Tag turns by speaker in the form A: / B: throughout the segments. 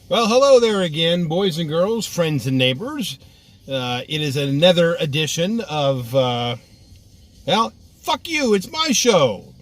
A: Well, hello there again, boys and girls, friends and neighbors. It is another edition of, well, fuck you, it's my show.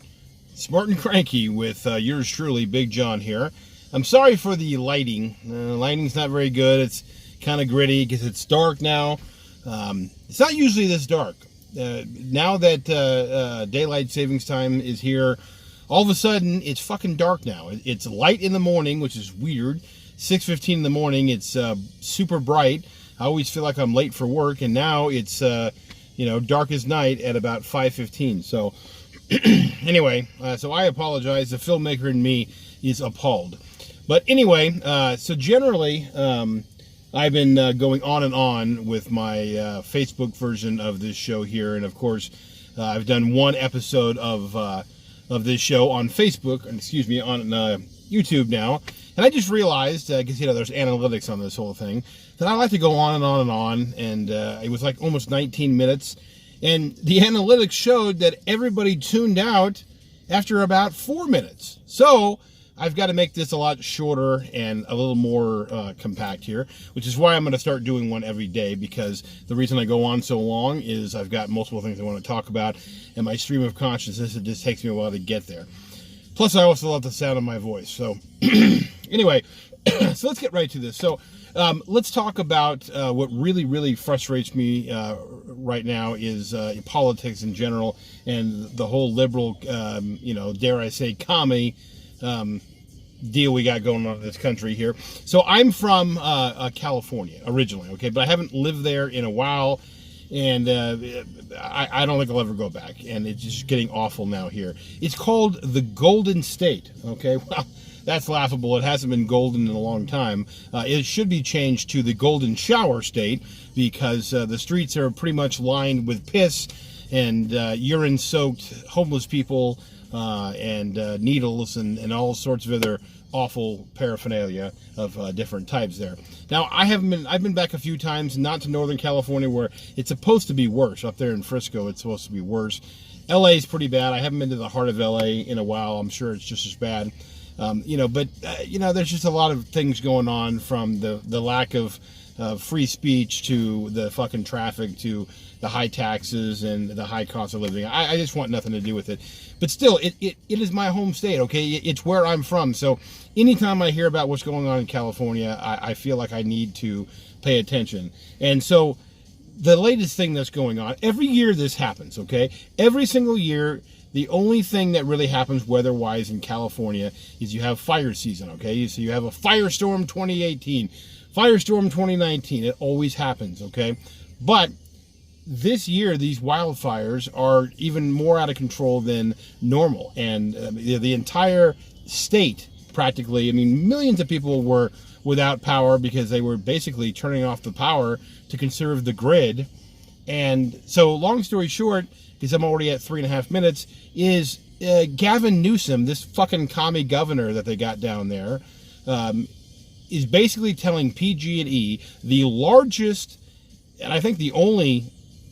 A: Smart and Cranky with yours truly, Big John here. I'm sorry for the lighting. Lighting's not very good. It's kind of gritty because it's dark now. It's not usually this dark. Now that daylight savings time is here, all of a sudden, it's fucking dark now. It's light in the morning, which is weird. 6:15 in the morning, it's super bright. I always feel like I'm late for work, and now it's dark as night at about 5:15. So anyway, so I apologize. The filmmaker in me is appalled. But anyway, so generally, I've been going on and on with my Facebook version of this show here, and of course, I've done one episode of this show on Facebook, on YouTube now. And I just realized, because, there's analytics on this whole thing, that I like to go on and on and on. And it was like almost 19 minutes. And the analytics showed that everybody tuned out after about 4 minutes. So I've got to make this a lot shorter and a little more compact here, which is why I'm going to start doing one every day, because the reason I go on so long is I've got multiple things I want to talk about, and my stream of consciousness, it just takes me a while to get there. Plus, I also love the sound of my voice. So anyway, so let's get right to this. So let's talk about what really, really frustrates me right now is politics in general, and the whole liberal, dare I say, commie deal we got going on in this country here. So I'm from California originally, okay, but I haven't lived there in a while, and I don't think I'll ever go back, and it's just getting awful now here. It's called the Golden State, okay? Well, that's laughable. It hasn't been golden in a long time. It should be changed to the Golden Shower State, because the streets are pretty much lined with piss and urine-soaked homeless people and needles and all sorts of other awful paraphernalia of different types there. Now, I've been back a few times, not to Northern California, where it's supposed to be worse. Up there in Frisco, it's supposed to be worse. LA is pretty bad. I haven't been to the heart of LA in a while. I'm sure it's just as bad. There's just a lot of things going on, from the lack of free speech to the fucking traffic to the high taxes and the high cost of living. I just want nothing to do with it. But still, it is my home state, okay? It's where I'm from. So anytime I hear about what's going on in California, I feel like I need to pay attention. And so the latest thing that's going on, every year this happens, okay? Every single year, the only thing that really happens weather-wise in California is you have fire season, okay? So you have a firestorm 2018, firestorm 2019. It always happens, okay? But this year, these wildfires are even more out of control than normal. And the entire state, practically, millions of people were without power because they were basically turning off the power to conserve the grid. And so, long story short, because I'm already at 3.5 minutes, is Gavin Newsom, this fucking commie governor that they got down there, is basically telling PG&E, the largest, and I think the only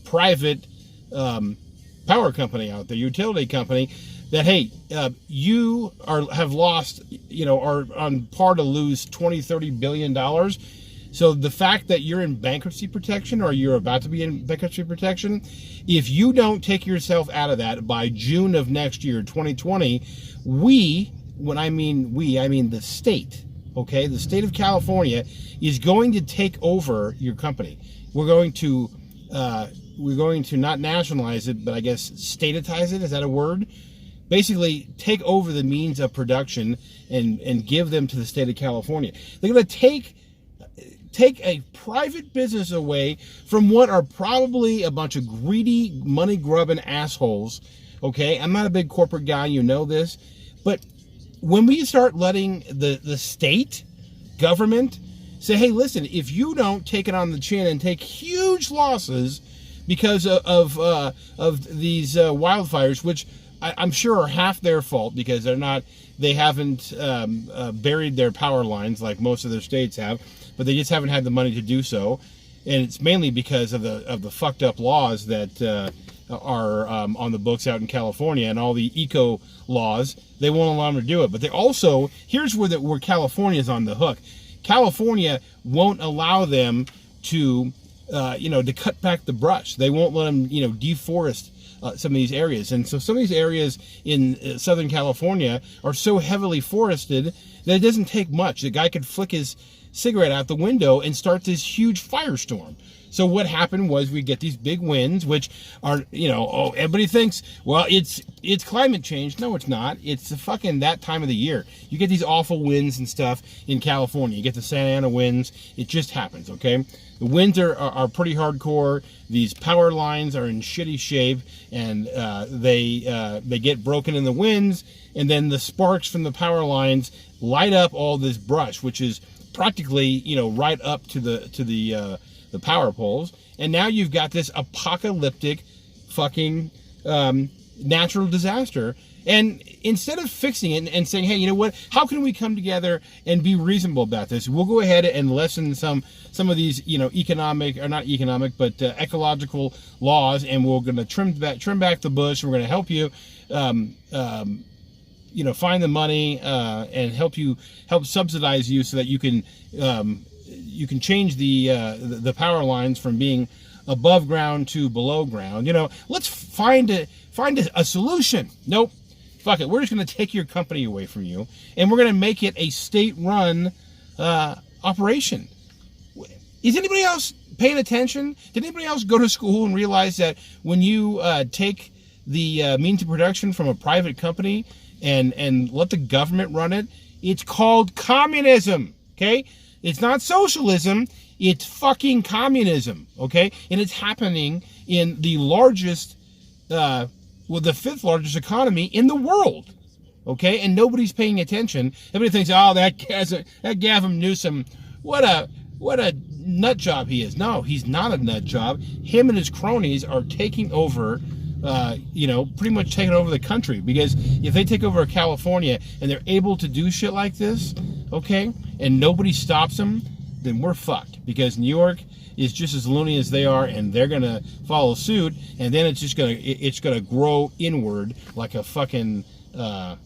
A: private power company out there, utility company, that, hey, you have lost, are on par to lose $20-30 billion. So the fact that you're in bankruptcy protection, or you're about to be in bankruptcy protection, if you don't take yourself out of that by June of next year, 2020, when I mean we, I mean the state, okay? The state of California is going to take over your company. We're going to not nationalize it, but I guess statitize it. Is that a word? Basically, take over the means of production and give them to the state of California. They're going to take a private business away from what are probably a bunch of greedy, money-grubbing assholes, okay? I'm not a big corporate guy, you know this, but when we start letting the state government say, hey, listen, if you don't take it on the chin and take huge losses because of these wildfires, which I'm sure are half their fault, because they haven't buried their power lines like most of their states have, but they just haven't had the money to do so. And it's mainly because of the fucked up laws that are on the books out in California, and all the eco laws. They won't allow them to do it. But they also, here's where California is on the hook. California won't allow them to, to cut back the brush. They won't let them, deforest some of these areas. And so some of these areas in Southern California are so heavily forested that it doesn't take much. The guy could flick his cigarette out the window and start this huge firestorm. So what happened was we get these big winds, which are, everybody thinks, well, it's climate change. No, it's not. It's the fucking that time of the year. You get these awful winds and stuff in California. You get the Santa Ana winds. It just happens, okay? The winds are pretty hardcore. These power lines are in shitty shape, and they get broken in the winds, and then the sparks from the power lines light up all this brush, which is practically, right up to the power poles. And now you've got this apocalyptic fucking natural disaster. And instead of fixing it and saying, hey, you know what, how can we come together and be reasonable about this? We'll go ahead and lessen some of these, ecological laws, and we're going to trim back the bush. We're going to help you, find the money and help subsidize you so that you can change the power lines from being above ground to below ground. Let's find a solution. Nope. Fuck it. We're just going to take your company away from you, and we're going to make it a state-run operation. Is anybody else paying attention? Did anybody else go to school and realize that when you take the means of production from a private company and let the government run it, it's called communism, okay? It's not socialism, it's fucking communism, okay? And it's happening in the largest, the fifth largest economy in the world, okay? And nobody's paying attention. Everybody thinks, oh, that Gavin Newsom, what a nut job he is. No, he's not a nut job. Him and his cronies are taking over, pretty much taking over the country, because if they take over California and they're able to do shit like this, okay, and nobody stops them, then we're fucked, because New York is just as loony as they are, and they're gonna follow suit, and then it's gonna grow inward like a fucking, like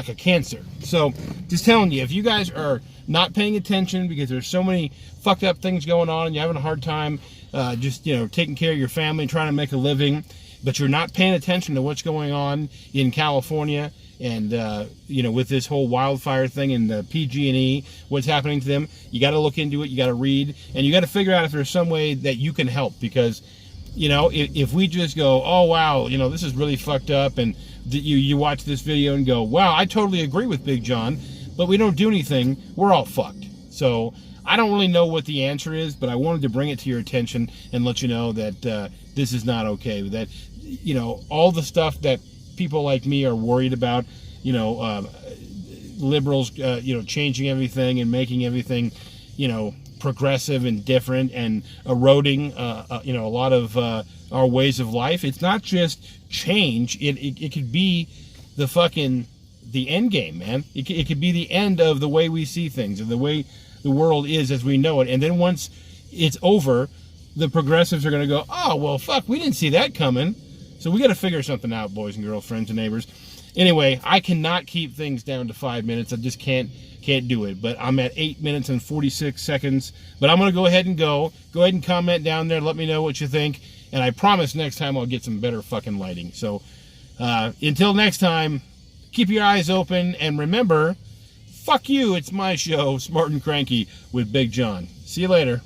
A: a cancer. So, just telling you, if you guys are not paying attention because there's so many fucked up things going on and you're having a hard time taking care of your family and trying to make a living, but you're not paying attention to what's going on in California and with this whole wildfire thing and the PG&E, what's happening to them, you got to look into it, you got to read, and you got to figure out if there's some way that you can help, because if we just go, oh wow, this is really fucked up, and you watch this video and go, wow, I totally agree with Big John, but we don't do anything, we're all fucked. So I don't really know what the answer is, but I wanted to bring it to your attention and let you know that this is not okay. That all the stuff that people like me are worried about, liberals, changing everything and making everything, progressive and different and eroding, a lot of our ways of life. It's not just change. It could be the end game, man. It could be the end of the way we see things and the way the world is as we know it. And then once it's over, the progressives are going to go, oh, well, fuck, we didn't see that coming. So we got to figure something out, boys and girls, friends and neighbors. Anyway, I cannot keep things down to 5 minutes. I just can't do it. But I'm at 8 minutes and 46 seconds. But I'm going to go ahead and go. Go ahead and comment down there. Let me know what you think. And I promise next time I'll get some better fucking lighting. So until next time, keep your eyes open. And remember, fuck you, it's my show, Smart and Cranky with Big John. See you later.